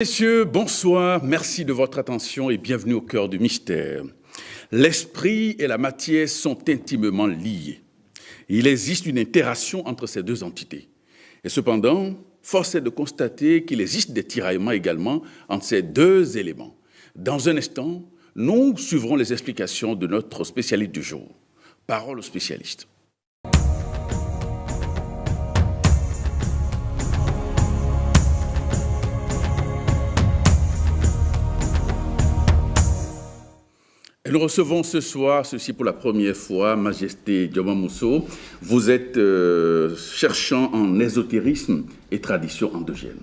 Messieurs, bonsoir, merci de votre attention et bienvenue au cœur du mystère. L'esprit et la matière sont intimement liés. Il existe une interaction entre ces deux entités. Et cependant, force est de constater qu'il existe des tiraillements également entre ces deux éléments. Dans un instant, nous suivrons les explications de notre spécialiste du jour. Parole au spécialiste. Et nous recevons ce soir, ceci pour la première fois, Majesté Dioma Mousso. Vous êtes cherchant en ésotérisme et tradition endogène.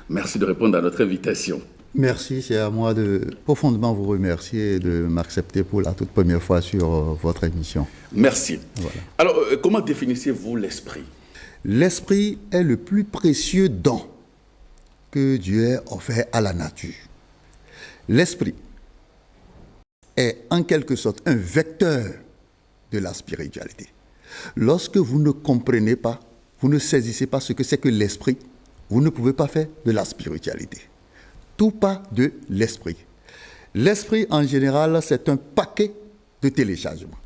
Merci de répondre à notre invitation. Merci, c'est à moi de profondément vous remercier et de m'accepter pour la toute première fois sur votre émission. Merci. Voilà. Alors, comment définissez-vous l'esprit? L'esprit est le plus précieux don que Dieu a offert à la nature. L'esprit est en quelque sorte un vecteur de la spiritualité. Lorsque vous ne comprenez pas, vous ne saisissez pas ce que c'est que l'esprit, vous ne pouvez pas faire de la spiritualité. Tout part de l'esprit. L'esprit, en général, c'est un paquet de téléchargement.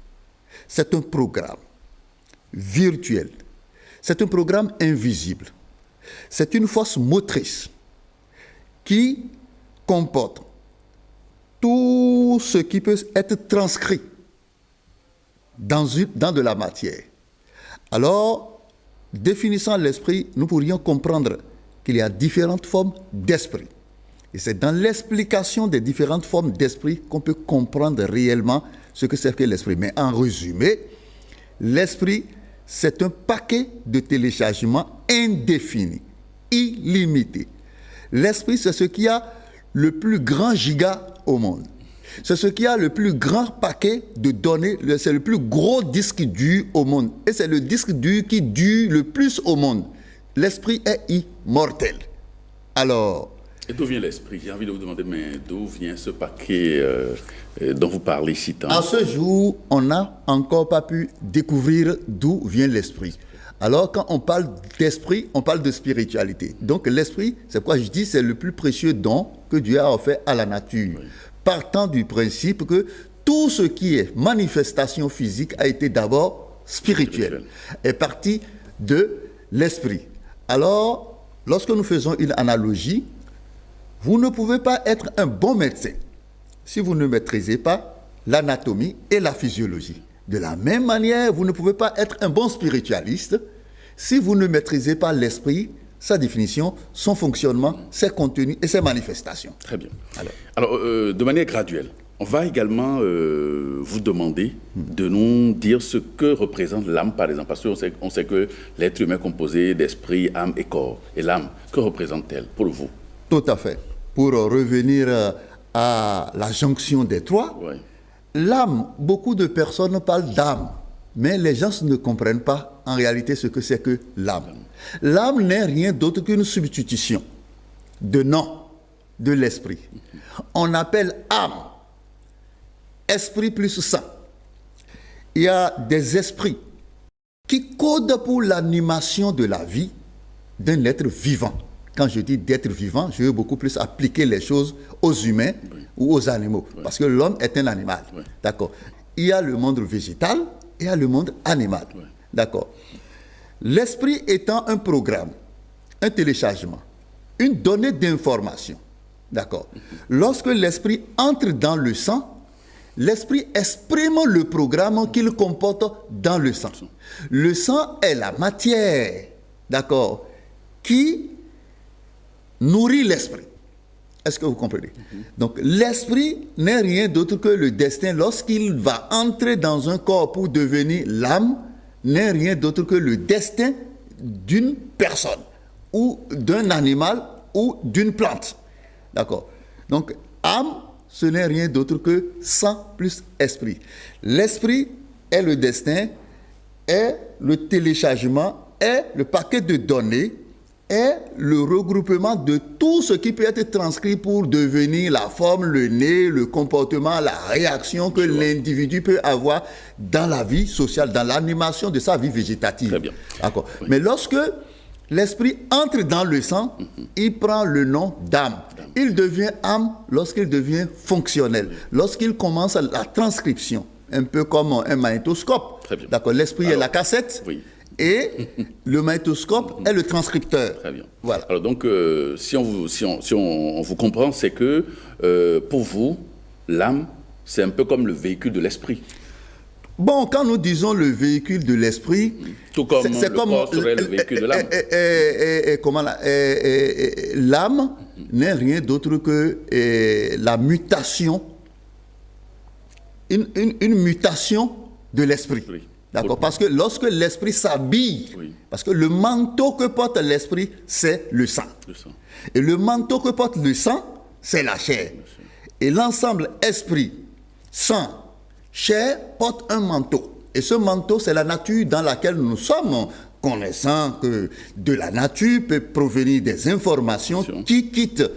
C'est un programme virtuel. C'est un programme invisible. C'est une force motrice qui comporte tout ce qui peut être transcrit dans de la matière. Alors, définissant l'esprit, nous pourrions comprendre qu'il y a différentes formes d'esprit. Et c'est dans l'explication des différentes formes d'esprit qu'on peut comprendre réellement ce que c'est que l'esprit. Mais en résumé, l'esprit, c'est un paquet de téléchargement indéfini, illimité. L'esprit, c'est ce qui a le plus grand giga au monde. C'est ce qui a le plus grand paquet de données, c'est le plus gros disque dur au monde. Et c'est le disque dur qui dure le plus au monde. L'esprit est immortel. Alors... Et d'où vient l'esprit? J'ai envie de vous demander, mais d'où vient ce paquet dont vous parlez si tant? À ce jour, on n'a encore pas pu découvrir d'où vient l'esprit. Alors, quand on parle d'esprit, on parle de spiritualité. Donc, l'esprit, c'est quoi je dis, c'est le plus précieux don que Dieu a offert à la nature. Oui. Partant du principe que tout ce qui est manifestation physique a été d'abord spirituel. Est parti de l'esprit. Alors, lorsque nous faisons une analogie, vous ne pouvez pas être un bon médecin si vous ne maîtrisez pas l'anatomie et la physiologie. De la même manière, vous ne pouvez pas être un bon spiritualiste si vous ne maîtrisez pas l'esprit, sa définition, son fonctionnement, ses contenus et ses manifestations. Très bien. Alors de manière graduelle, on va également vous demander de nous dire ce que représente l'âme, par exemple, parce qu'on sait que l'être humain est composé d'esprit, âme et corps. Et l'âme, que représente-t-elle pour vous? Tout à fait. Pour revenir à la jonction des trois, oui. L'âme, beaucoup de personnes parlent d'âme, mais les gens ne comprennent pas en réalité ce que c'est que l'âme. L'âme n'est rien d'autre qu'une substitution de nom de l'esprit. On appelle âme esprit plus sang. Il y a des esprits qui codent pour l'animation de la vie d'un être vivant. Quand je dis d'être vivant, je veux beaucoup plus appliquer les choses aux humains ou aux animaux. Parce que l'homme est un animal. D'accord. Il y a le monde végétal et il y a le monde animal. D'accord. L'esprit étant un programme, un téléchargement, une donnée d'information. D'accord. Lorsque l'esprit entre dans le sang, l'esprit exprime le programme qu'il comporte dans le sang. Le sang est la matière, d'accord, qui nourrit l'esprit. Est-ce que vous comprenez? Donc, l'esprit n'est rien d'autre que le destin. Lorsqu'il va entrer dans un corps pour devenir l'âme, n'est rien d'autre que le destin d'une personne ou d'un animal ou d'une plante. D'accord? Donc, âme, ce n'est rien d'autre que sang plus esprit. L'esprit est le destin, est le téléchargement, est le paquet de données, est le regroupement de tout ce qui peut être transcrit pour devenir la forme, le nez, le comportement, la réaction que l'individu peut avoir dans la vie sociale, dans l'animation de sa vie végétative. Très bien. D'accord. Oui. Mais lorsque l'esprit entre dans le sang, il prend le nom d'âme. Il devient âme lorsqu'il devient fonctionnel, lorsqu'il commence la transcription, un peu comme un magnétoscope. D'accord, l'esprit est la cassette. Oui. Et le magnétoscope est le transcripteur. Très bien. Voilà. Alors donc, si on vous comprend, c'est que pour vous, l'âme, c'est un peu comme le véhicule de l'esprit. Bon, quand nous disons le véhicule de l'esprit, tout comme le corps serait le véhicule de l'âme. L'âme n'est rien d'autre que la mutation, une mutation de l'esprit. Oui. D'accord, parce que lorsque l'esprit s'habille, parce que le manteau que porte l'esprit, c'est le sang. Et le manteau que porte le sang, c'est la chair. Et l'ensemble esprit, sang, chair porte un manteau. Et ce manteau, c'est la nature dans laquelle nous sommes, connaissant que de la nature peut provenir des informations qui quittent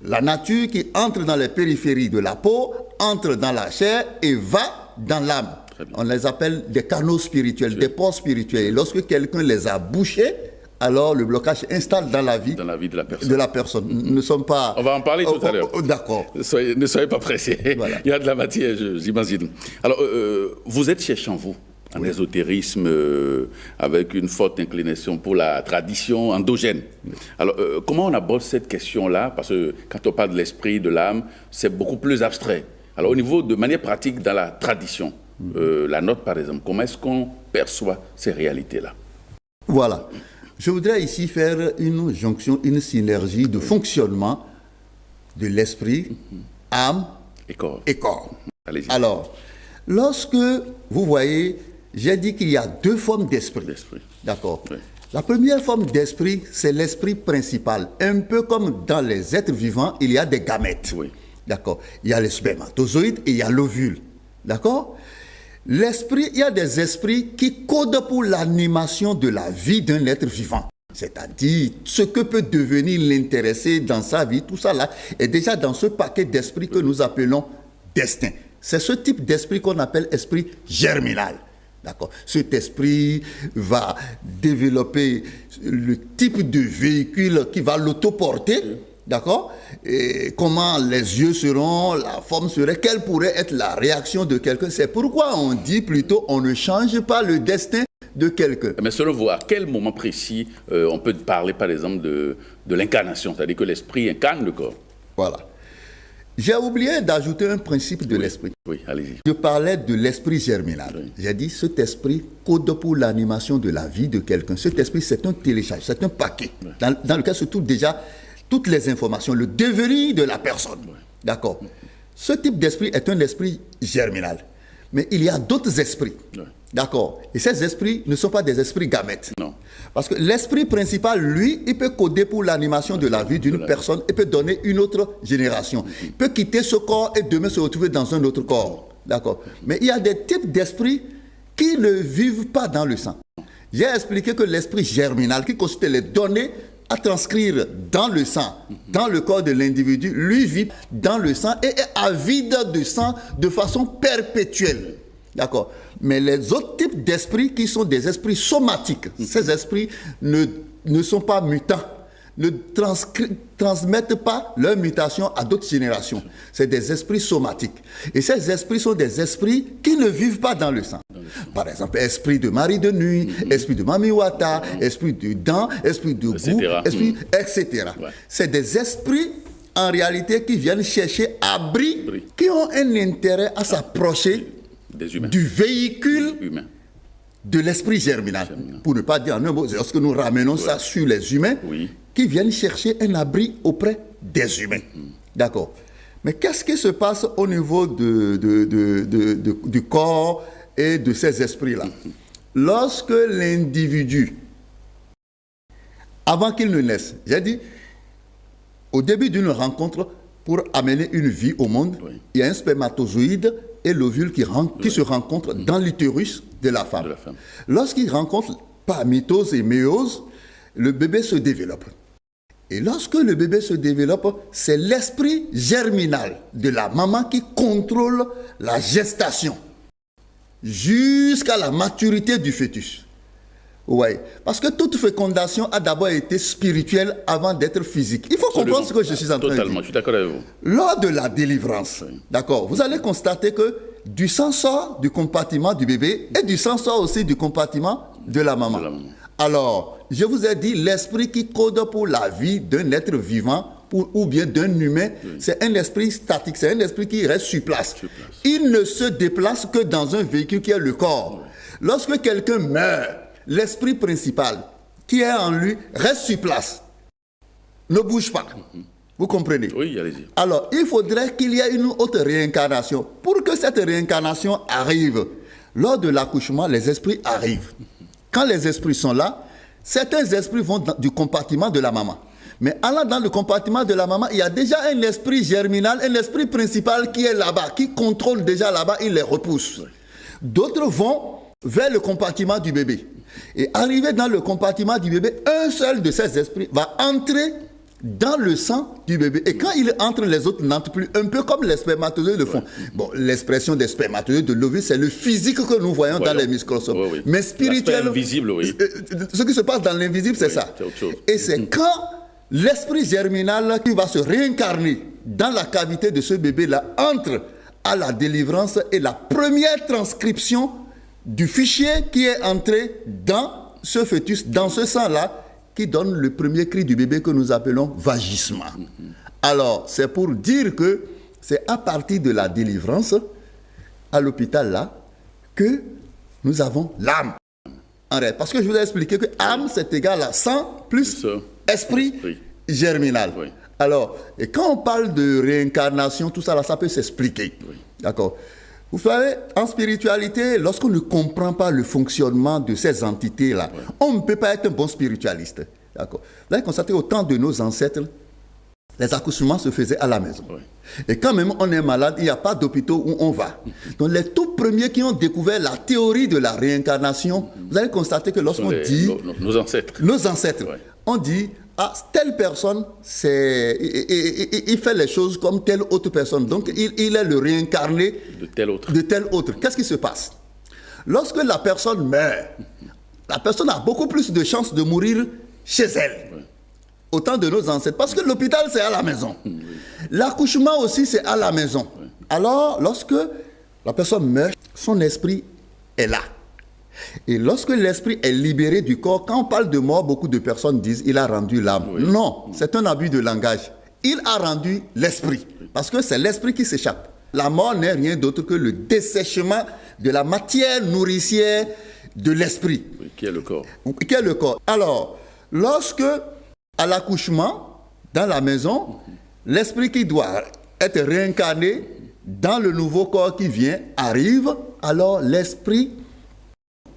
la nature, qui entrent dans les périphéries de la peau, entrent dans la chair et va dans l'âme. On les appelle des canaux spirituels, des ports spirituels. Et lorsque quelqu'un les a bouchés, alors le blocage s'installe dans la vie de la personne. Nous ne sommes pas... On va en parler tout à l'heure. D'accord. Ne soyez pas pressés. Voilà. Il y a de la matière, j'imagine. Alors, vous êtes cherchant, vous, en ésotérisme, avec une forte inclination pour la tradition endogène. Alors, comment on aborde cette question-là? Parce que quand on parle de l'esprit, de l'âme, c'est beaucoup plus abstrait. Alors, au niveau de manière pratique dans la tradition, la nôtre, par exemple, comment est-ce qu'on perçoit ces réalités-là? Voilà. Je voudrais ici faire une jonction, une synergie de fonctionnement de l'esprit, âme et corps. Allez-y. Alors, lorsque vous voyez, j'ai dit qu'il y a deux formes d'esprit. D'accord. Oui. La première forme d'esprit, c'est l'esprit principal. Un peu comme dans les êtres vivants, il y a des gamètes. Oui. D'accord. Il y a les spermatozoïdes et il y a l'ovule. D'accord. L'esprit, il y a des esprits qui codent pour l'animation de la vie d'un être vivant. C'est-à-dire, ce que peut devenir l'intéressé dans sa vie, tout ça là, est déjà dans ce paquet d'esprits que nous appelons destin. C'est ce type d'esprit qu'on appelle esprit germinal. D'accord. Cet esprit va développer le type de véhicule qui va l'autoporter. D'accord? Et comment les yeux seront, la forme serait, quelle pourrait être la réaction de quelqu'un. C'est pourquoi on dit plutôt on ne change pas le destin de quelqu'un. Mais selon vous, à quel moment précis on peut parler par exemple de l'incarnation, c'est-à-dire que l'esprit incarne le corps? Voilà. J'ai oublié d'ajouter un principe de l'esprit. Oui, allez-y. Je parlais de l'esprit germinal. Oui. J'ai dit cet esprit code pour l'animation de la vie de quelqu'un. Cet esprit, c'est un télécharge, c'est un paquet dans lequel se trouve déjà toutes les informations, le devenir de la personne. Oui. D'accord. Ce type d'esprit est un esprit germinal. Mais il y a d'autres esprits. Oui. D'accord. Et ces esprits ne sont pas des esprits gamètes. Non. Parce que l'esprit principal, lui, il peut coder pour l'animation de la vie d'une personne et peut donner une autre génération. Il peut quitter ce corps et demain se retrouver dans un autre corps. D'accord. Mais il y a des types d'esprits qui ne vivent pas dans le sang. J'ai expliqué que l'esprit germinal, qui consiste les données à transcrire dans le sang, dans le corps de l'individu, lui vit dans le sang et est avide de sang de façon perpétuelle. D'accord. Mais les autres types d'esprits qui sont des esprits somatiques, ces esprits ne sont pas mutants, ne transmettent pas leur mutation à d'autres générations. C'est des esprits somatiques. Et ces esprits sont des esprits qui ne vivent pas dans le sang. Par exemple, esprit de Marie de nuit, esprit de Mamiwata, esprit de dent, esprit de goût, esprit, etc. Ouais. C'est des esprits, en réalité, qui viennent chercher abri, qui ont un intérêt à s'approcher du véhicule de l'esprit germinal. Pour ne pas dire en un mot, lorsque nous ramenons ça sur les humains, qui viennent chercher un abri auprès des humains. D'accord. Mais qu'est-ce qui se passe au niveau du corps et de ces esprits-là? Lorsque l'individu, avant qu'il ne naisse, j'ai dit, au début d'une rencontre, pour amener une vie au monde, il y a un spermatozoïde et l'ovule qui se rencontrent dans l'utérus de la femme. Lorsqu'ils rencontrent par mitose et méiose, le bébé se développe. Et lorsque le bébé se développe, c'est l'esprit germinal de la maman qui contrôle la gestation jusqu'à la maturité du fœtus. Ouais, parce que toute fécondation a d'abord été spirituelle avant d'être physique. Il faut comprendre ce que je suis en train de dire. Totalement, je suis d'accord avec vous. Lors de la délivrance, d'accord, vous allez constater que du sang sort du compartiment du bébé et du sang sort aussi du compartiment de la maman. Alors, je vous ai dit, l'esprit qui code pour la vie d'un être vivant ou bien d'un humain, c'est un esprit statique, c'est un esprit qui reste sur place. Il ne se déplace que dans un véhicule qui est le corps. Lorsque quelqu'un meurt, l'esprit principal qui est en lui reste sur place, ne bouge pas. Vous comprenez? Oui, allez-y. Alors, il faudrait qu'il y ait une autre réincarnation. Pour que cette réincarnation arrive, lors de l'accouchement, les esprits arrivent. Quand les esprits sont là, certains esprits vont du compartiment de la maman. Mais allant dans le compartiment de la maman, il y a déjà un esprit germinal, un esprit principal qui est là-bas, qui contrôle déjà là-bas, il les repousse. D'autres vont vers le compartiment du bébé. Et arrivé dans le compartiment du bébé, un seul de ces esprits va entrer dans le sang du bébé. Et quand il entre, les autres n'entrent plus, un peu comme les spermatozoïdes le font. Bon, l'expression des spermatozoïdes de l'ovule, c'est le physique que nous voyons dans les microscopes. Mais spirituel, invisible, ce qui se passe dans l'invisible, c'est ça. Et c'est quand l'esprit germinal qui va se réincarner dans la cavité de ce bébé-là entre à la délivrance et la première transcription du fichier qui est entré dans ce fœtus, dans ce sang-là, qui donne le premier cri du bébé que nous appelons vagissement. Alors, c'est pour dire que c'est à partir de la délivrance, à l'hôpital là, que nous avons l'âme. Parce que je vous ai expliqué que âme, c'est égal à sang plus esprit germinal. Oui. Alors, et quand on parle de réincarnation, tout ça là, ça peut s'expliquer. Oui. D'accord. Vous savez, en spiritualité, lorsqu'on ne comprend pas le fonctionnement de ces entités-là, on ne peut pas être un bon spiritualiste. D'accord. Vous avez constaté, au temps de nos ancêtres, les accouchements se faisaient à la maison. Oui. Et quand même on est malade, il n'y a pas d'hôpitaux où on va. Donc les tout premiers qui ont découvert la théorie de la réincarnation, vous allez constater que lorsqu'on dit... Nos ancêtres. Nos ancêtres. Oui. On dit... Ah, telle personne, il fait les choses comme telle autre personne. Donc, il est le réincarné de tel autre. Qu'est-ce qui se passe? Lorsque la personne meurt, la personne a beaucoup plus de chances de mourir chez elle. Oui. Au temps de nos ancêtres. Parce que l'hôpital, c'est à la maison. Oui. L'accouchement aussi, c'est à la maison. Oui. Alors, lorsque la personne meurt, son esprit est là. Et lorsque l'esprit est libéré du corps, quand on parle de mort, beaucoup de personnes disent il a rendu l'âme. Oui. Non, c'est un abus de langage. Il a rendu l'esprit, parce que c'est l'esprit qui s'échappe. La mort n'est rien d'autre que le dessèchement de la matière nourricière de l'esprit. Oui, qui est le corps. Qui est le corps. Alors, lorsque, à l'accouchement, dans la maison, l'esprit qui doit être réincarné dans le nouveau corps qui vient arrive, alors l'esprit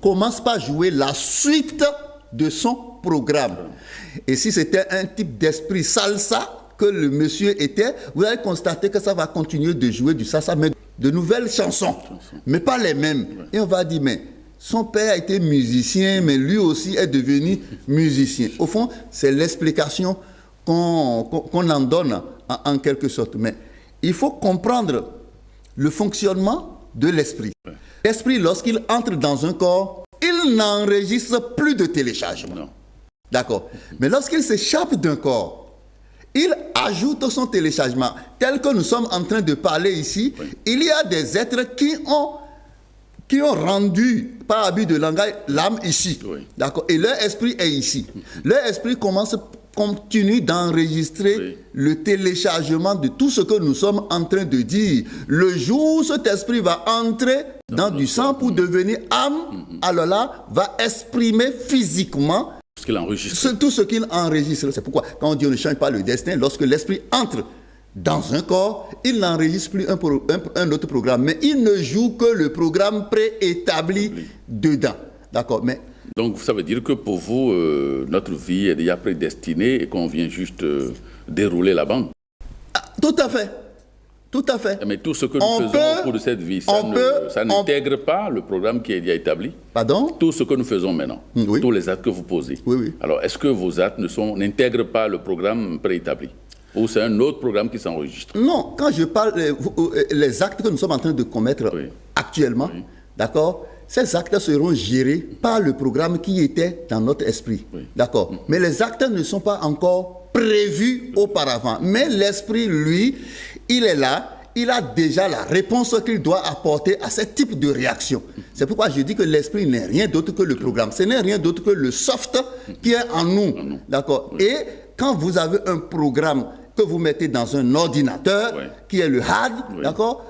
commence par jouer la suite de son programme. Et si c'était un type d'esprit salsa que le monsieur était, vous allez constater que ça va continuer de jouer du salsa, mais de nouvelles chansons, mais pas les mêmes. Et on va dire, mais son père a été musicien, mais lui aussi est devenu musicien. Au fond, c'est l'explication qu'on en donne en quelque sorte. Mais il faut comprendre le fonctionnement de l'esprit. L'esprit, lorsqu'il entre dans un corps, il n'enregistre plus de téléchargement. D'accord. Mais lorsqu'il s'échappe d'un corps, il ajoute son téléchargement. Tel que nous sommes en train de parler ici, il y a des êtres qui ont rendu, par abus de langage, l'âme ici. D'accord. Et leur esprit est ici. Leur esprit continue d'enregistrer le téléchargement de tout ce que nous sommes en train de dire. Le jour où cet esprit va entrer dans du sang pour devenir âme, alors là, va exprimer physiquement tout ce qu'il enregistre. C'est pourquoi, quand Dieu ne change pas le destin, lorsque l'esprit entre dans un corps, il n'enregistre plus un autre programme, mais il ne joue que le programme préétabli dedans. D'accord. Mais donc, ça veut dire que pour vous, notre vie est déjà prédestinée et qu'on vient juste dérouler la bande. Tout à fait. Tout à fait. Mais tout ce que nous faisons au cours de cette vie, ça n'intègre pas le programme qui est déjà établi. Pardon? Tout ce que nous faisons maintenant, tous les actes que vous posez. Oui. Alors, est-ce que vos actes n'intègrent pas le programme préétabli? Ou c'est un autre programme qui s'enregistre? Non, quand je parle les actes que nous sommes en train de commettre actuellement, d'accord, ces actes seront gérés par le programme qui était dans notre esprit. Oui. D'accord. Mais les actes ne sont pas encore prévus auparavant. Mais l'esprit, lui, il est là. Il a déjà la réponse qu'il doit apporter à ce type de réaction. C'est pourquoi je dis que l'esprit n'est rien d'autre que le programme. Ce n'est rien d'autre que le soft qui est en nous. D'accord. Oui. Et quand vous avez un programme que vous mettez dans un ordinateur, qui est le hard, d'accord,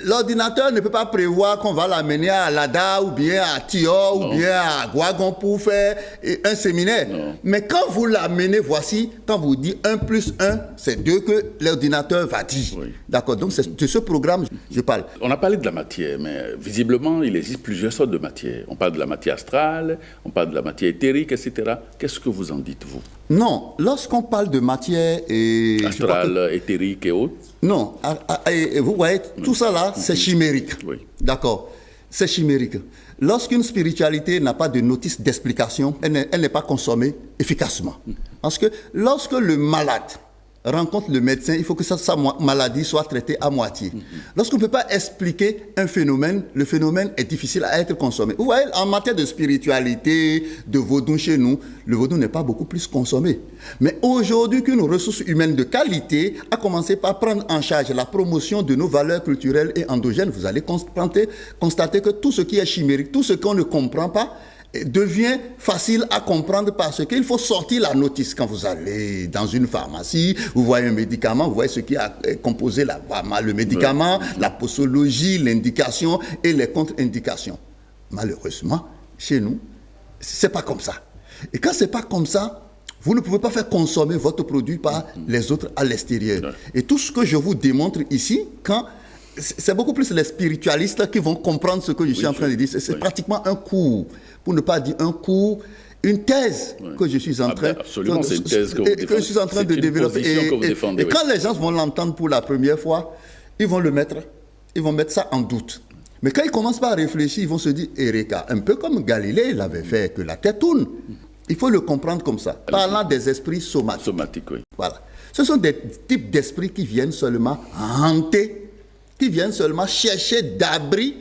l'ordinateur ne peut pas prévoir qu'on va l'amener à Lada ou bien à Tior ou bien à Guagon pour faire un séminaire. Non. Mais quand vous l'amenez, voici, quand vous dites 1 plus 1, c'est 2 que l'ordinateur va dire. Oui. D'accord, donc c'est de ce programme que je parle. On a parlé de la matière, mais visiblement, il existe plusieurs sortes de matière. On parle de la matière astrale, on parle de la matière éthérique, etc. Qu'est-ce que vous en dites, vous? Non, lorsqu'on parle de matière astrale, éthérique et autres. Non, vous voyez, tout ça là, c'est chimérique. Oui. D'accord, c'est chimérique. Lorsqu'une spiritualité n'a pas de notice d'explication, elle n'est pas consommée efficacement. Parce que lorsque le malade rencontre le médecin, il faut que sa maladie soit traitée à moitié. Lorsqu'on ne peut pas expliquer un phénomène, le phénomène est difficile à être consommé. Vous voyez, en matière de spiritualité, de vaudou chez nous, le vaudou n'est pas beaucoup plus consommé. Mais aujourd'hui, qu'une ressource humaine de qualité a commencé par prendre en charge la promotion de nos valeurs culturelles et endogènes, vous allez constater que tout ce qui est chimérique, tout ce qu'on ne comprend pas, devient facile à comprendre parce qu'il faut sortir la notice. Quand vous allez dans une pharmacie, vous voyez un médicament, vous voyez ce qui a composé le médicament, la posologie, l'indication et les contre-indications. Malheureusement, chez nous, c'est pas comme ça. Et quand c'est pas comme ça, vous ne pouvez pas faire consommer votre produit par les autres à l'extérieur. Et tout ce que je vous démontre ici, c'est beaucoup plus les spiritualistes qui vont comprendre ce que je suis en train de dire. C'est pratiquement un cours, pour ne pas dire un cours, une thèse que je suis en train, absolument, c'est une thèse que je suis en train de développer. Et quand les gens vont l'entendre pour la première fois, ils vont mettre ça en doute. Mais quand ils commencent par réfléchir, ils vont se dire, Eureka, un peu comme Galilée l'avait fait, que la Terre tourne. Il faut le comprendre comme ça, parlant des esprits somatiques. Somatiques, oui. Voilà. Ce sont des types d'esprits qui viennent seulement hanter, qui viennent seulement chercher d'abri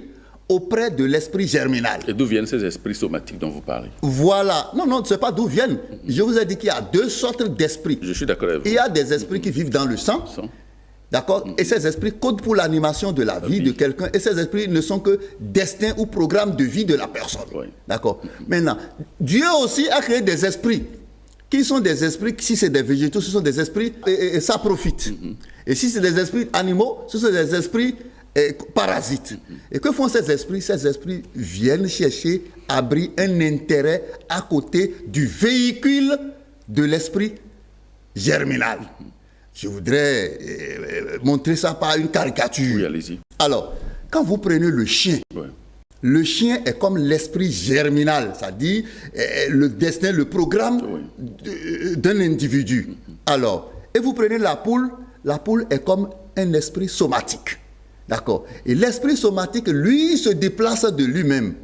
auprès de l'esprit germinal. Et d'où viennent ces esprits somatiques dont vous parlez? Voilà. Non, je ne sais pas d'où viennent. Je vous ai dit qu'il y a deux sortes d'esprits. Je suis d'accord avec vous. Il y a des esprits qui vivent dans le sang. D'accord. Et ces esprits codent pour l'animation de la vie de quelqu'un. Et ces esprits ne sont que destin ou programme de vie de la personne. Oui. D'accord. Maintenant, Dieu aussi a créé des esprits. Qui sont des esprits, si c'est des végétaux, ce sont des esprits et ça profite. Et si c'est des esprits animaux, ce sont des esprits parasites. Et que font ces esprits? Ces esprits viennent chercher, abri, un intérêt à côté du véhicule de l'esprit germinal. Je voudrais montrer ça par une caricature. Oui, allez-y. Alors, quand vous prenez le chien, le chien est comme l'esprit germinal, c'est-à-dire le destin, le programme d'un individu. Alors, et vous prenez la poule est comme un esprit somatique. D'accord. Et l'esprit somatique, lui, se déplace de lui-même.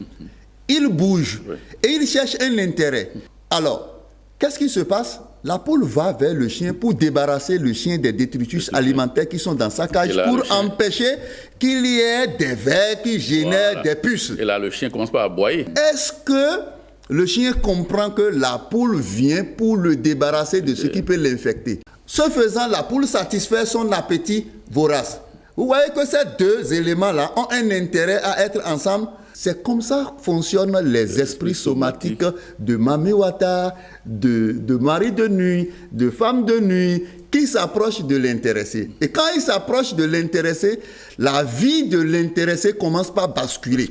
Il bouge et il cherche un intérêt. Alors, qu'est-ce qui se passe? La poule va vers le chien pour débarrasser le chien des détritus alimentaires qui sont dans sa cage pour empêcher qu'il y ait des vers qui génèrent des puces. Et là, le chien commence par aboyer. Est-ce que le chien comprend que la poule vient pour le débarrasser de ce qui peut l'infecter? Ce faisant, la poule satisfait son appétit vorace. Vous voyez que ces deux éléments-là ont un intérêt à être ensemble. C'est comme ça fonctionnent les esprits somatiques de Mamiwata, de mari de nuit, de femme de nuit, qui s'approchent de l'intéressé. Et quand ils s'approchent de l'intéressé, la vie de l'intéressé commence par basculer.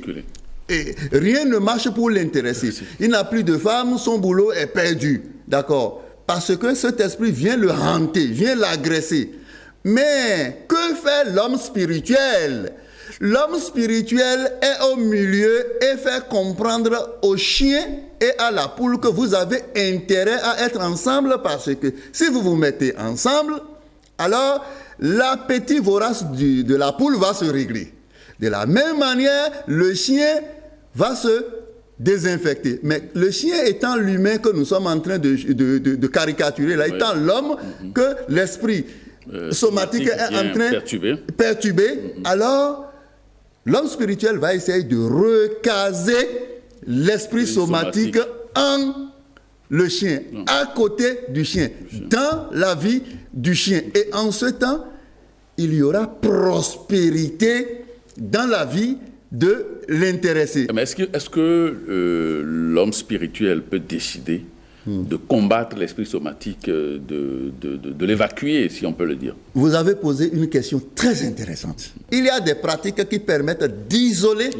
Et rien ne marche pour l'intéressé. Il n'a plus de femme, son boulot est perdu. D'accord? Parce que cet esprit vient le hanter, vient l'agresser. Mais que fait l'homme spirituel? L'homme spirituel est au milieu et fait comprendre au chien et à la poule que vous avez intérêt à être ensemble parce que si vous vous mettez ensemble, alors l'appétit vorace de la poule va se régler. De la même manière, le chien va se désinfecter. Mais le chien étant l'humain que nous sommes en train de caricaturer, là, étant l'homme que l'esprit somatique est en train de perturber, alors L'homme spirituel va essayer de recaser l'esprit somatique en le chien, à côté du chien, dans la vie du chien. Et en ce temps, il y aura prospérité dans la vie de l'intéressé. Mais est-ce que l'homme spirituel peut décider de combattre l'esprit somatique, de l'évacuer, si on peut le dire? Vous avez posé une question très intéressante. Il y a des pratiques qui permettent d'isoler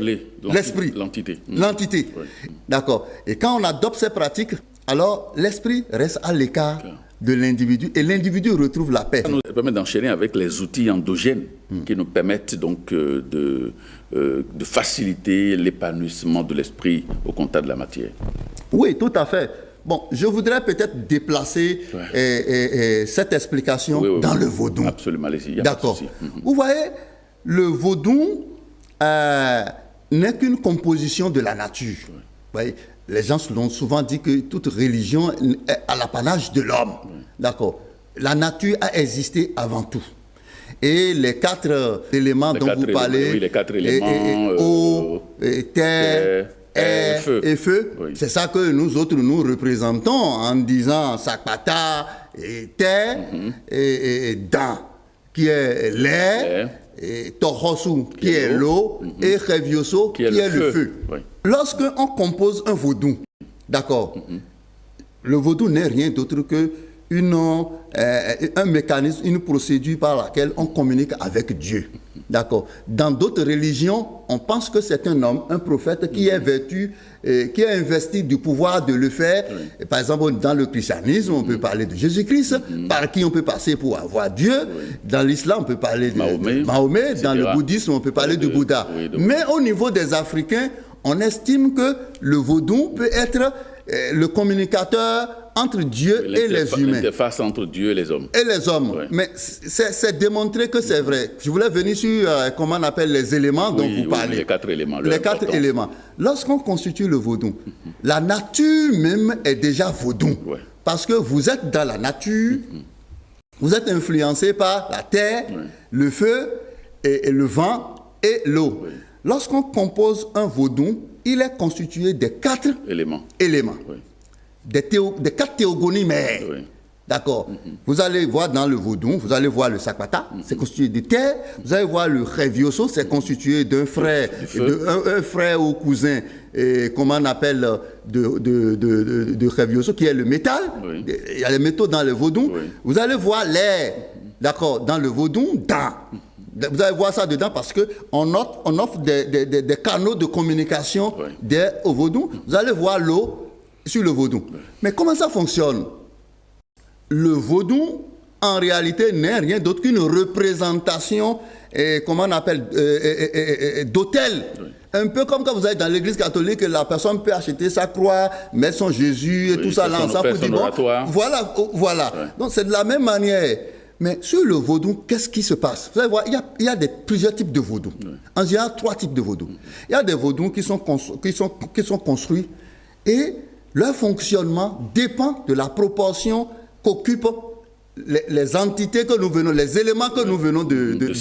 l'esprit, l'entité. L'entité. Oui. D'accord. Et quand on adopte ces pratiques, alors l'esprit reste à l'écart de l'individu et l'individu retrouve la paix. Ça nous permet d'enchaîner avec les outils endogènes qui nous permettent donc de faciliter l'épanouissement de l'esprit au contact de la matière. Oui, tout à fait. Bon, je voudrais peut-être déplacer cette explication dans le vaudou. Absolument, allez-y. D'accord. Vous voyez, le vaudou n'est qu'une composition de la nature. Vous voyez, les gens l'ont souvent dit que toute religion est à l'apanage de l'homme. D'accord. La nature a existé avant tout. Et les 4 éléments dont vous parlez, oui, les 4 éléments, eau, terre, air et feu, c'est ça que nous autres nous représentons en disant Sakpata, et terre, et Dan, qui est l'air, et Tohosu, qui est l'eau, et Revioso, qui est le feu. Oui. Lorsqu'on compose un vaudou, d'accord, le vaudou n'est rien d'autre que un mécanisme, une procédure par laquelle on communique avec Dieu. D'accord. Dans d'autres religions, on pense que c'est un homme, un prophète qui est vêtu, qui est investi du pouvoir de le faire. Et par exemple, dans le christianisme, on peut parler de Jésus-Christ, par qui on peut passer pour avoir Dieu. Dans l'islam, on peut parler de Mahomet. Dans le bouddhisme, on peut parler de Bouddha. Mais au niveau des Africains, on estime que le vaudou peut être le communicateur entre Dieu et les humains. L'interface entre Dieu et les hommes. Et les hommes. Oui. Mais c'est démontré que c'est vrai. Je voulais venir sur comment on appelle les éléments dont vous parlez. Les 4 éléments. Les 4 éléments. Lorsqu'on constitue le vaudou, la nature même est déjà vaudou. Ouais. Parce que vous êtes dans la nature, vous êtes influencé par la terre, le feu, et le vent et l'eau. Oui. Lorsqu'on compose un vaudou, il est constitué des 4 éléments. Oui. Des 4 théogonies mères. Oui. D'accord. Vous allez voir dans le vaudou, vous allez voir le Sakpata, c'est constitué de terre. Vous allez voir le Revioso, c'est constitué d'un frère, un frère ou cousin, comment on appelle, de Revioso, qui est le métal. Oui. Il y a les métaux dans le vaudou. Oui. Vous allez voir l'air, d'accord, dans le vaudou, vous allez voir ça dedans parce qu'on offre des canaux de communication au vaudou. Vous allez voir l'eau sur le vaudou. Mais comment ça fonctionne? Le vaudou, en réalité, n'est rien d'autre qu'une représentation, comment on appelle, d'autel. Un peu comme quand vous allez dans l'église catholique, la personne peut acheter sa croix, mettre son Jésus et tout ça là ensemble pour dire bon, voilà. Ouais. Donc c'est de la même manière. Mais sur le vaudou, qu'est-ce qui se passe? Vous allez voir, il y a plusieurs types de vaudou. En général, 3 types de vaudou. Il y a des vaudous qui sont construits et leur fonctionnement dépend de la proportion qu'occupent les entités que nous venons, les éléments que nous venons de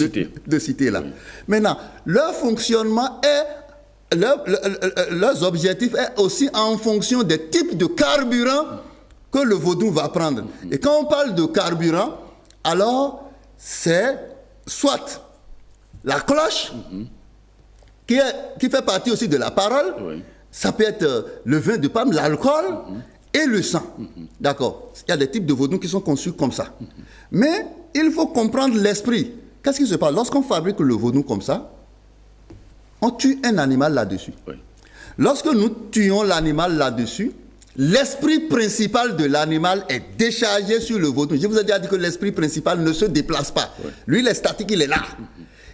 citer là. Maintenant, leur fonctionnement est, leurs objectifs est aussi en fonction des types de carburant que le vaudou va prendre. Et quand on parle de carburant, alors c'est soit la cloche qui fait partie aussi de la parole, ça peut être le vin de palme, l'alcool et le sang. D'accord. Il y a des types de vaudou qui sont conçus comme ça. Mais il faut comprendre l'esprit. Qu'est-ce qui se passe? Lorsqu'on fabrique le vaudou comme ça, on tue un animal là-dessus. Lorsque nous tuons l'animal là-dessus, l'esprit principal de l'animal est déchargé sur le vaudou. Je vous ai déjà dit que l'esprit principal ne se déplace pas. Lui, il est statique, il est là.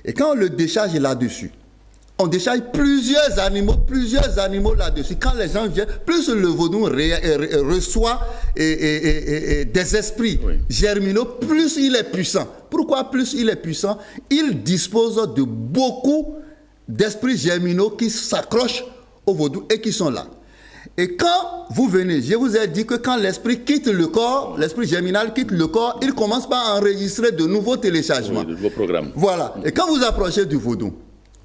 Et quand on le décharge là-dessus, on décharge plusieurs animaux là-dessus. Quand les gens viennent, plus le vaudou reçoit des esprits germinaux, plus il est puissant. Pourquoi plus il est puissant? Il dispose de beaucoup d'esprits germinaux qui s'accrochent au vaudou et qui sont là. Et quand vous venez, je vous ai dit que quand l'esprit quitte le corps, l'esprit germinal quitte le corps, il commence par enregistrer de nouveaux téléchargements. De nouveaux programmes. Voilà. Et quand vous approchez du vaudou,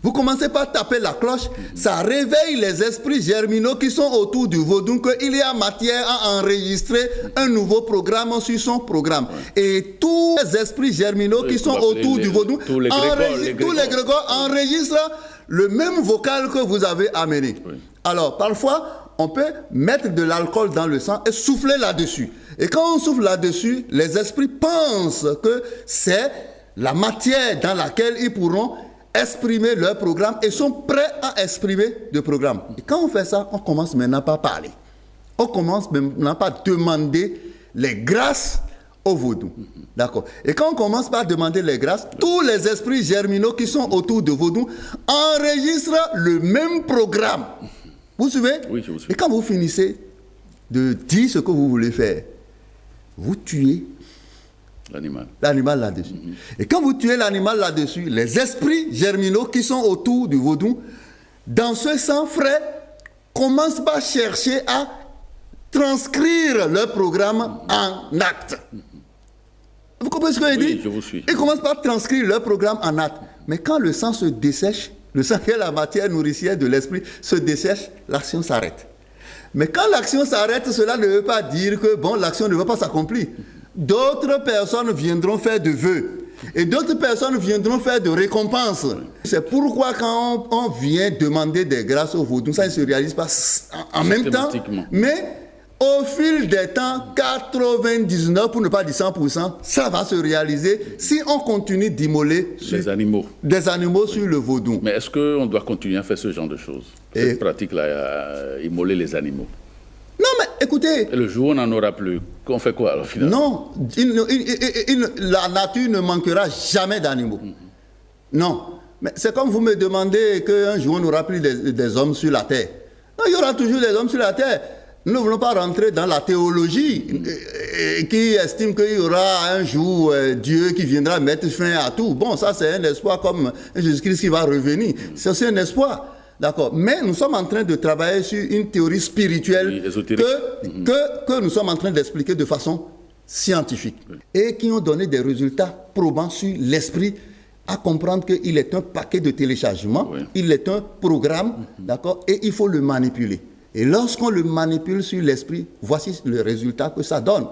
Vous commencez par taper la cloche, ça réveille les esprits germinaux qui sont autour du vaudou, qu'il y a matière à enregistrer un nouveau programme sur son programme. Et tous les esprits germinaux qui sont autour du vaudou, tous les grégores enregistrent le même vocal que vous avez amené. Oui. Alors, parfois, on peut mettre de l'alcool dans le sang et souffler là-dessus. Et quand on souffle là-dessus, les esprits pensent que c'est la matière dans laquelle ils pourront exprimer leur programme et sont prêts à exprimer le programme. Et quand on fait ça, on commence maintenant par parler. On commence maintenant par demander les grâces au vaudou. D'accord. Et quand on commence par demander les grâces, tous les esprits germinaux qui sont autour de vaudou enregistrent le même programme. Vous suivez? Oui, je vous suis. Et quand vous finissez de dire ce que vous voulez faire, vous tuez l'animal là-dessus. Et quand vous tuez l'animal là-dessus, les esprits germinaux qui sont autour du vaudou, dans ce sang frais, commencent par chercher à transcrire leur programme en acte. Vous comprenez ce que je dis? Oui, je vous suis. Ils commencent par transcrire leur programme en acte. Mais quand le sang se dessèche, le sang qui est la matière nourricière de l'esprit se dessèche, l'action s'arrête. Mais quand l'action s'arrête, cela ne veut pas dire que bon, l'action ne va pas s'accomplir. D'autres personnes viendront faire de vœux. Et d'autres personnes viendront faire de récompenses. C'est pourquoi quand on vient demander des grâces au vaudou, ça ne se réalise pas en même temps. Mais au fil des temps, 99, pour ne pas dire 100%, ça va se réaliser si on continue d'immoler des animaux sur le vaudou. Mais est-ce qu'on doit continuer à faire ce genre de choses? Cette pratique-là, immoler les animaux? Non, mais écoutez... Et le jour où on n'en aura plus, qu'on fait quoi alors finalement? Non, la nature ne manquera jamais d'animaux. Non, mais c'est comme vous me demandez qu'un jour on n'aura plus des hommes sur la terre. Non, il y aura toujours des hommes sur la terre. Nous ne voulons pas rentrer dans la théologie qui estime qu'il y aura un jour Dieu qui viendra mettre fin à tout. Bon, ça c'est un espoir comme Jésus-Christ qui va revenir. C'est aussi un espoir. D'accord. Mais nous sommes en train de travailler sur une théorie spirituelle que nous sommes en train d'expliquer de façon scientifique et qui ont donné des résultats probants sur l'esprit à comprendre qu'il est un paquet de téléchargement, il est un programme, d'accord, et il faut le manipuler. Et lorsqu'on le manipule sur l'esprit, voici le résultat que ça donne.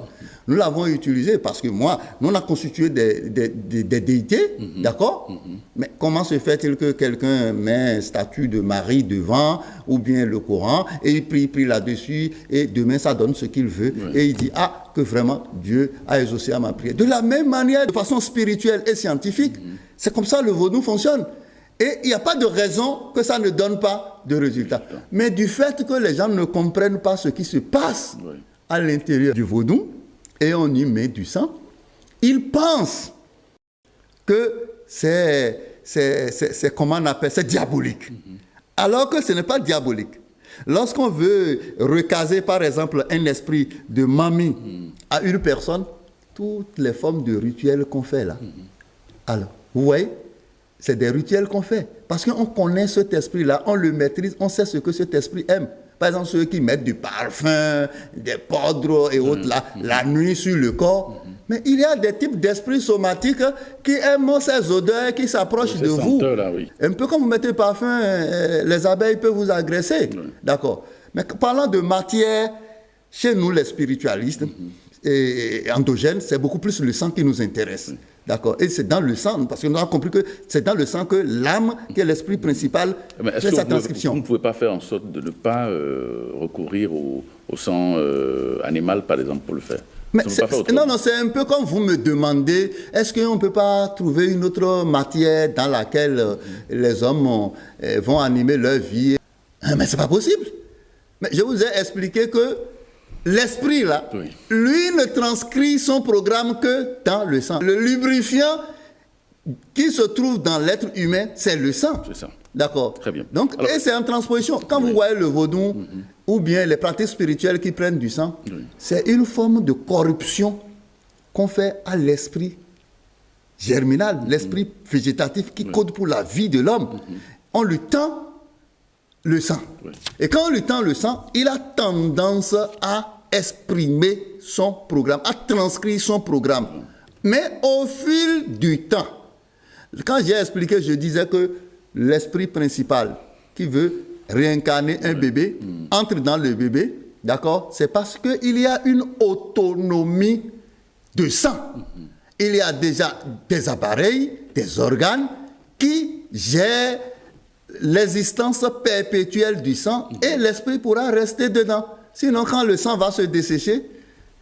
Nous l'avons utilisé parce que nous on a constitué des déités, d'accord? Mais comment se fait-il que quelqu'un met un statut de Marie devant, ou bien le Coran, et il prie là-dessus, et demain ça donne ce qu'il veut, et il dit, que vraiment Dieu a exaucé à ma prière. De la même manière, de façon spirituelle et scientifique, c'est comme ça le vaudou fonctionne. Et il n'y a pas de raison que ça ne donne pas de résultat. Mais du fait que les gens ne comprennent pas ce qui se passe à l'intérieur du vaudou, et on y met du sang, ils pensent que c'est comment on appelle, c'est diabolique. Alors que ce n'est pas diabolique. Lorsqu'on veut recaser, par exemple, un esprit de mamie à une personne, toutes les formes de rituels qu'on fait là. Alors, vous voyez, c'est des rituels qu'on fait. Parce qu'on connaît cet esprit-là, on le maîtrise, on sait ce que cet esprit aime. Par exemple, ceux qui mettent du parfum, des poudres et autres là, la nuit sur le corps. Mais il y a des types d'esprits somatiques qui aiment ces odeurs, qui s'approchent de vous. Là, un peu comme vous mettez le parfum, les abeilles peuvent vous agresser. D'accord. Mais parlant de matière, chez nous les spiritualistes, et endogènes, c'est beaucoup plus le sang qui nous intéresse. D'accord. Et c'est dans le sang, parce que nous avons compris que c'est dans le sang que l'âme, qui est l'esprit principal, fait sa transcription. Vous ne pouvez pas faire en sorte de ne pas recourir au sang animal, par exemple, pour le faire? Mais non, c'est un peu comme vous me demandez, est-ce qu'on ne peut pas trouver une autre matière dans laquelle les hommes vont animer leur vie? Mais ce n'est pas possible. Mais je vous ai expliqué que l'esprit, là, lui ne transcrit son programme que dans le sang. Le lubrifiant qui se trouve dans l'être humain, c'est le sang. C'est ça. D'accord. Très bien. Donc, et c'est en transposition. Quand vous voyez le vaudou, ou bien les pratiques spirituelles qui prennent du sang, c'est une forme de corruption qu'on fait à l'esprit germinal, l'esprit végétatif qui code pour la vie de l'homme. On lui tend le sang. Et quand on lui tend le sang, il a tendance à exprimer son programme, à transcrire son programme. Mais au fil du temps, quand j'ai expliqué, je disais que l'esprit principal qui veut réincarner un bébé entre dans le bébé, d'accord, c'est parce qu'il y a une autonomie de sang. Il y a déjà des appareils, des organes qui gèrent l'existence perpétuelle du sang et l'esprit pourra rester dedans. Sinon, quand le sang va se dessécher,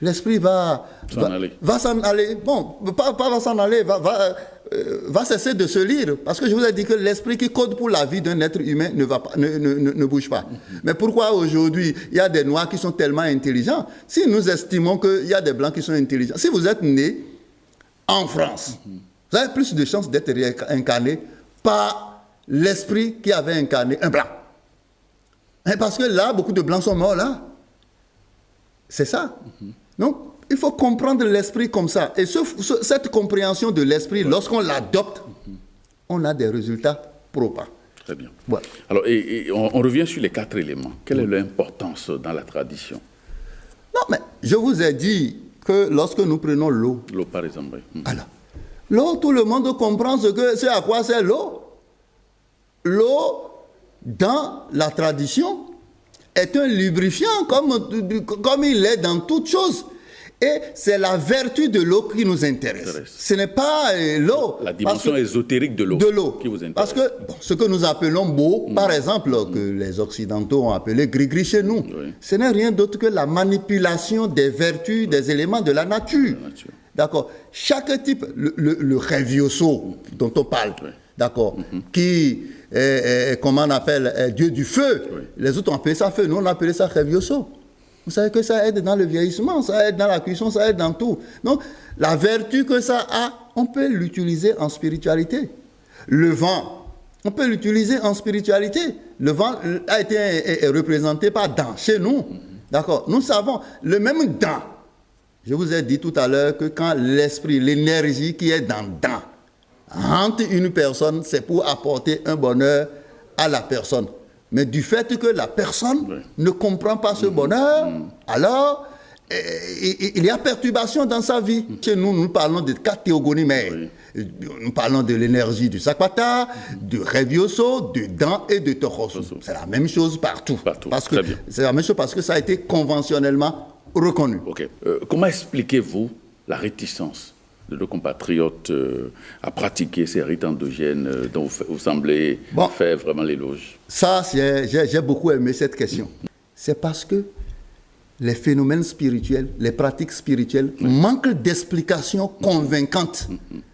l'esprit va s'en aller. Bon, pas va s'en aller, va cesser de se lire. Parce que je vous ai dit que l'esprit qui code pour la vie d'un être humain ne bouge pas. Mais pourquoi aujourd'hui, il y a des Noirs qui sont tellement intelligents? Si nous estimons qu'il y a des Blancs qui sont intelligents, si vous êtes né en France, vous avez plus de chances d'être réincarné par l'esprit qui avait incarné un Blanc. Et parce que là, beaucoup de Blancs sont morts là. C'est ça. Donc, il faut comprendre l'esprit comme ça. Et cette compréhension de l'esprit, lorsqu'on l'adopte, on a des résultats probants. Très bien. Voilà. Alors, on revient sur les 4 éléments. Quelle est l'importance dans la tradition? Non, mais je vous ai dit que lorsque nous prenons l'eau... L'eau, par exemple, oui. Alors, l'eau, tout le monde comprend ce à quoi c'est l'eau. L'eau, dans la tradition, est un lubrifiant comme il est dans toute chose. Et c'est la vertu de l'eau qui nous intéresse. Ce n'est pas l'eau. La dimension ésotérique de l'eau qui vous intéresse. Parce que ce que nous appelons beau, par exemple, que les Occidentaux ont appelé gris-gris chez nous, ce n'est rien d'autre que la manipulation des vertus, des éléments de la nature. D'accord. Chaque type, le revioso dont on parle, d'accord, qui comment on appelle, Dieu du feu. Les autres ont appelé ça feu, nous on appelait ça revioso. Vous savez que ça aide dans le vieillissement, ça aide dans la cuisson, ça aide dans tout. Donc, la vertu que ça a, on peut l'utiliser en spiritualité. Le vent, on peut l'utiliser en spiritualité. Le vent a été représenté par dent chez nous. D'accord. Nous savons, le même dent. Je vous ai dit tout à l'heure que quand l'esprit, l'énergie qui est dans dent, hante une personne, c'est pour apporter un bonheur à la personne. Mais du fait que la personne ne comprend pas ce bonheur, alors il y a perturbation dans sa vie. Chez nous, nous parlons de catégorie, mais nous parlons de l'énergie du Sakwata, de Revioso, de Dan et de Tohoso. C'est la même chose partout. C'est la même chose parce que ça a été conventionnellement reconnu. Ok. Comment expliquez-vous la réticence de nos compatriotes à pratiquer ces rites endogènes dont vous semblez faire vraiment l'éloge? Ça, j'ai beaucoup aimé cette question. C'est parce que les phénomènes spirituels, les pratiques spirituelles manquent d'explications convaincantes.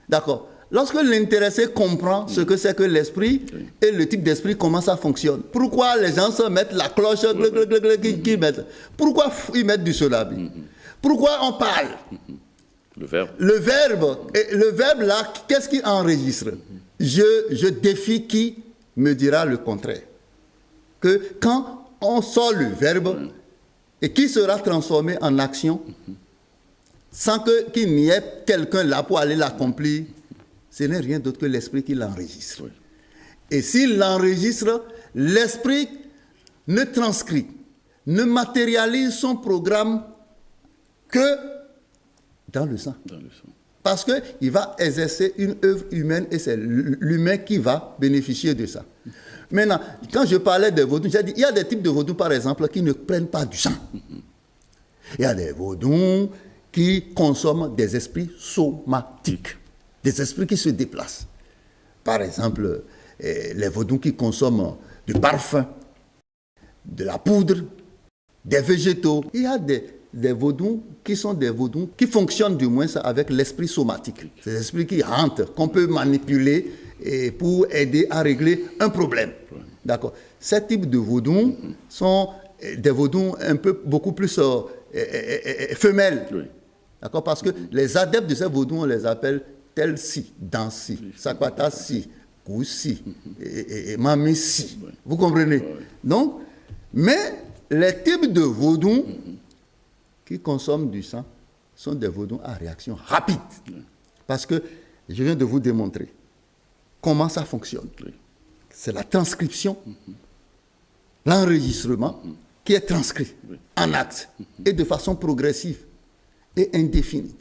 D'accord. Lorsque l'intéressé comprend ce que c'est que l'esprit et le type d'esprit, comment ça fonctionne. Pourquoi les gens se mettent la cloche qu'ils mettent? Pourquoi ils mettent du solabi? Pourquoi on parle? Le verbe. Le verbe là, qu'est-ce qui enregistre? Je défie qui me dira le contraire. Que quand on sort le verbe, et qui sera transformé en action, sans qu'il n'y ait quelqu'un là pour aller l'accomplir, ce n'est rien d'autre que l'esprit qui l'enregistre. Et s'il l'enregistre, l'esprit ne transcrit, ne matérialise son programme que dans le sang. Parce qu'il va exercer une œuvre humaine et c'est l'humain qui va bénéficier de ça. Maintenant, quand je parlais des vaudous, j'ai dit, il y a des types de vaudous, par exemple, qui ne prennent pas du sang. Il y a des vaudous qui consomment des esprits somatiques, des esprits qui se déplacent. Par exemple, les vaudous qui consomment du parfum, de la poudre, des végétaux. Il y a des vaudous qui sont des vaudous qui fonctionnent du moins avec l'esprit somatique. C'est l'esprit qui hante, qu'on peut manipuler et pour aider à régler un problème. D'accord. Ces types de vaudous sont des vaudous beaucoup plus femelles. D'accord. Parce que les adeptes de ces vaudous, on les appelle tel si, dans si, sakwata si, kou si, et mami si. Vous comprenez? Donc, mais les types de vaudous qui consomment du sang sont des vaudous à réaction rapide. Parce que je viens de vous démontrer comment ça fonctionne. C'est la transcription, l'enregistrement qui est transcrit en acte et de façon progressive et indéfinie.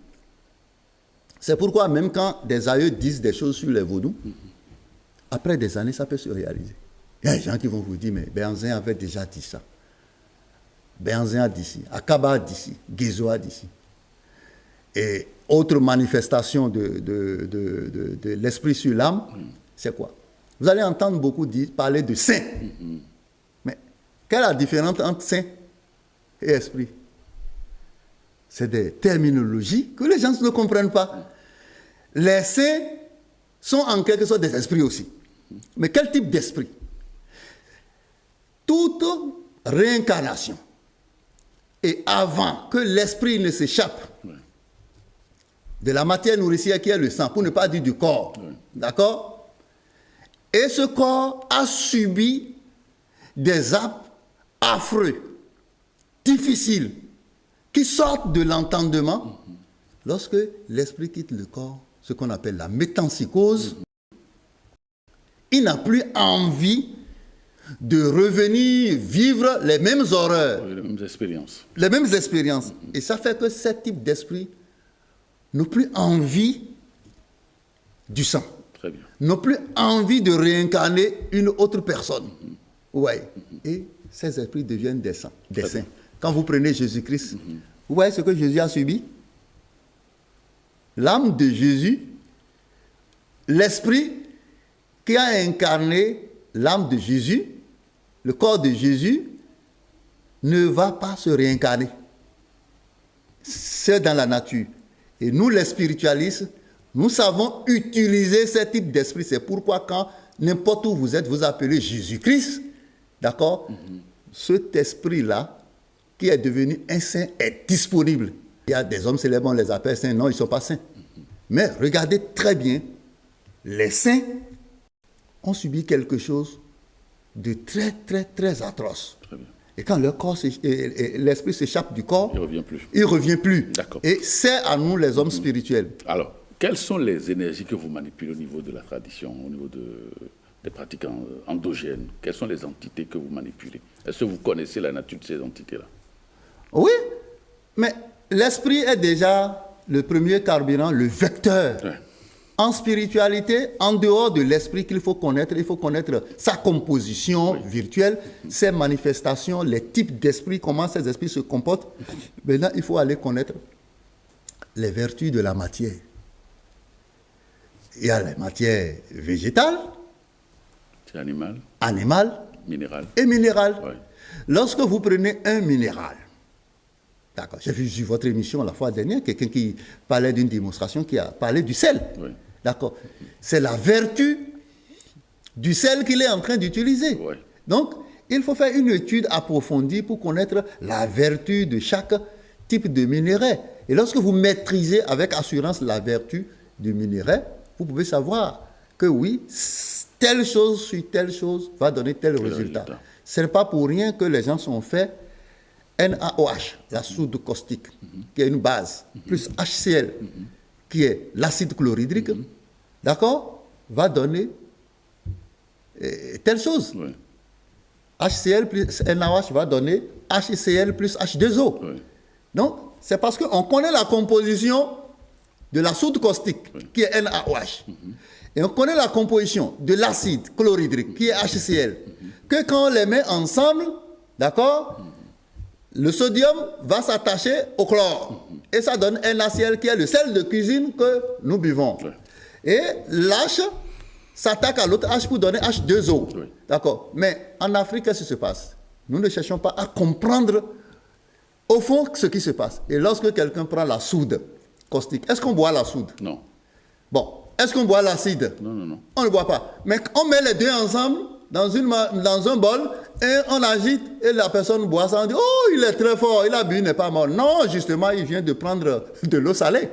C'est pourquoi même quand des aïeux disent des choses sur les vaudous, Après des années, ça peut se réaliser. Il y a des gens qui vont vous dire, mais Béhanzin avait déjà dit ça. Béhanzin a dit ici, Akaba a dit ici, Guézo a dit ici. Et autre manifestation de l'esprit sur l'âme, c'est quoi? Vous allez entendre beaucoup parler de saint. Mais quelle est la différence entre saint et esprit? C'est des terminologies que les gens ne comprennent pas. Les saints sont en quelque sorte des esprits aussi. Mais quel type d'esprit? Toute réincarnation. Et avant que l'esprit ne s'échappe de la matière nourricière qui est le sang, pour ne pas dire du corps, d'accord? Et ce corps a subi des actes affreux, difficiles, qui sortent de l'entendement lorsque l'esprit quitte le corps, ce qu'on appelle la métempsychose. Il n'a plus envie de revenir vivre les mêmes horreurs. Les mêmes expériences. Les mêmes expériences. Et ça fait que ce type d'esprit n'a plus envie du sang. Très bien. N'a plus envie de réincarner une autre personne. Ouais. Et ces esprits deviennent des saints. Quand vous prenez Jésus-Christ, vous voyez ce que Jésus a subi? L'âme de Jésus, l'esprit qui a incarné l'âme de Jésus, le corps de Jésus, ne va pas se réincarner. C'est dans la nature. Et nous, les spiritualistes, nous savons utiliser ce type d'esprit. C'est pourquoi quand n'importe où vous êtes, vous appelez Jésus-Christ, d'accord? Cet esprit-là, qui est devenu un saint, est disponible. Il y a des hommes célèbres, on les appelle saints. Non, ils ne sont pas saints. Mais regardez très bien, les saints ont subi quelque chose de très, très, très atroce. Très bien. Et quand leur corps, l'esprit s'échappe du corps, il ne revient plus. D'accord. Et c'est à nous, les hommes spirituels. Alors, quelles sont les énergies que vous manipulez au niveau de la tradition, au niveau des pratiques endogènes? Quelles sont les entités que vous manipulez? Est-ce que vous connaissez la nature de ces entités-là? Oui, mais l'esprit est déjà le premier carburant, le vecteur. Ouais. En spiritualité, en dehors de l'esprit qu'il faut connaître, il faut connaître sa composition virtuelle, ses manifestations, les types d'esprit, comment ces esprits se comportent. Maintenant, il faut aller connaître les vertus de la matière. Il y a la matière végétale, animale minéral. Et minérale. Ouais. Lorsque vous prenez un minéral, d'accord, j'ai vu sur votre émission la fois dernière, quelqu'un qui parlait d'une démonstration qui a parlé du sel. Oui. D'accord. C'est la vertu du sel qu'il est en train d'utiliser. Oui. Donc, il faut faire une étude approfondie pour connaître la vertu de chaque type de minerai. Et lorsque vous maîtrisez avec assurance la vertu du minerai, vous pouvez savoir que oui, telle chose sur telle chose va donner tel résultat. Ce n'est pas pour rien que les gens sont faits NaOH, la soude caustique, qui est une base, plus HCl, qui est l'acide chlorhydrique, d'accord, va donner telle chose. Oui. HCl plus NaOH va donner HCl plus H2O. Oui. Donc, c'est parce qu'on connaît la composition de la soude caustique, qui est NaOH, et on connaît la composition de l'acide chlorhydrique, qui est HCl, que quand on les met ensemble, d'accord, le sodium va s'attacher au chlore. Et ça donne un NaCl qui est le sel de cuisine que nous buvons. Oui. Et l'H s'attaque à l'autre H pour donner H2O. Oui. D'accord. Mais en Afrique, qu'est-ce qui se passe? Nous ne cherchons pas à comprendre au fond ce qui se passe. Et lorsque quelqu'un prend la soude caustique, est-ce qu'on boit la soude? Non. Bon. Est-ce qu'on boit l'acide? Non. On ne boit pas. Mais on met les deux ensemble dans un bol et on agite et la personne boit ça. On dit, oh, il est très fort, il a bu, il n'est pas mort. Non, justement, il vient de prendre de l'eau salée.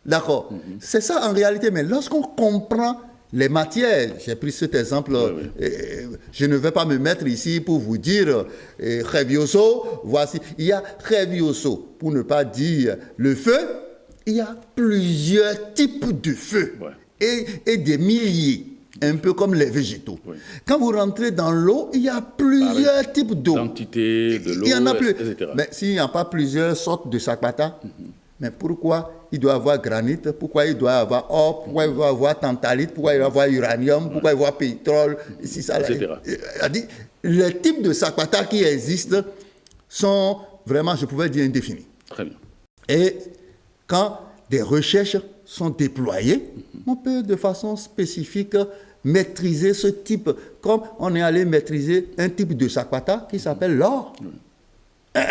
D'accord. C'est ça en réalité. Mais lorsqu'on comprend les matières, j'ai pris cet exemple, je ne vais pas me mettre ici pour vous dire, Revioso, voici. Il y a Revioso, pour ne pas dire le feu, il y a plusieurs types de feu et des milliers. Un peu comme les végétaux. Oui. Quand vous rentrez dans l'eau, il y a plusieurs types d'eau. Quantité de l'eau, il y en a plus. etc. Mais s'il n'y a pas plusieurs sortes de sakpata, Mais pourquoi il doit avoir granit? Pourquoi il doit avoir or? Pourquoi il doit avoir tantalite? Pourquoi il doit avoir uranium? Pourquoi il doit avoir pétrole? Si ça, etc. Les types de Sakwata qui existent sont vraiment, je pouvais dire, indéfinis. Très bien. Et quand des recherches sont déployées, on peut de façon spécifique maîtriser ce type, comme on est allé maîtriser un type de Sakwata qui s'appelle l'or. Oui.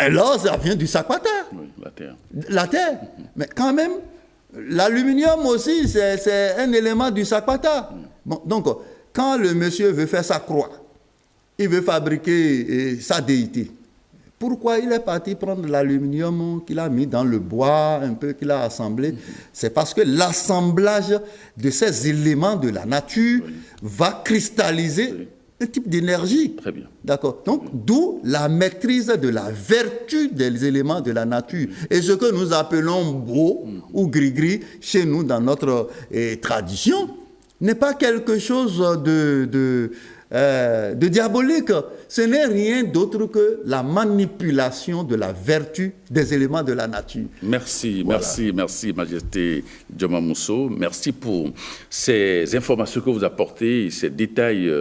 L'or, ça vient du Sakwata. Oui, la terre. La terre. Mais quand même, l'aluminium aussi, c'est un élément du Sakwata. Bon, donc, quand le monsieur veut faire sa croix, il veut fabriquer sa déité, pourquoi il est parti prendre l'aluminium qu'il a mis dans le bois, un peu qu'il a assemblé? C'est parce que l'assemblage de ces éléments de la nature va cristalliser un type d'énergie. Très bien. D'accord. Donc, d'où la maîtrise de la vertu des éléments de la nature. Et ce que nous appelons beau ou gris-gris chez nous dans notre tradition n'est pas quelque chose de diabolique. Ce n'est rien d'autre que la manipulation de la vertu des éléments de la nature. Merci, voilà. merci, Majesté Djoma Mousso. Merci pour ces informations que vous apportez, ces détails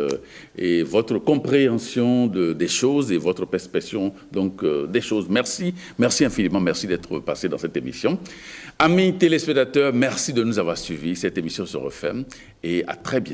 et votre compréhension des choses et votre perception donc, des choses. Merci infiniment, merci d'être passé dans cette émission. Amis téléspectateurs, merci de nous avoir suivis. Cette émission se referme et à très bientôt.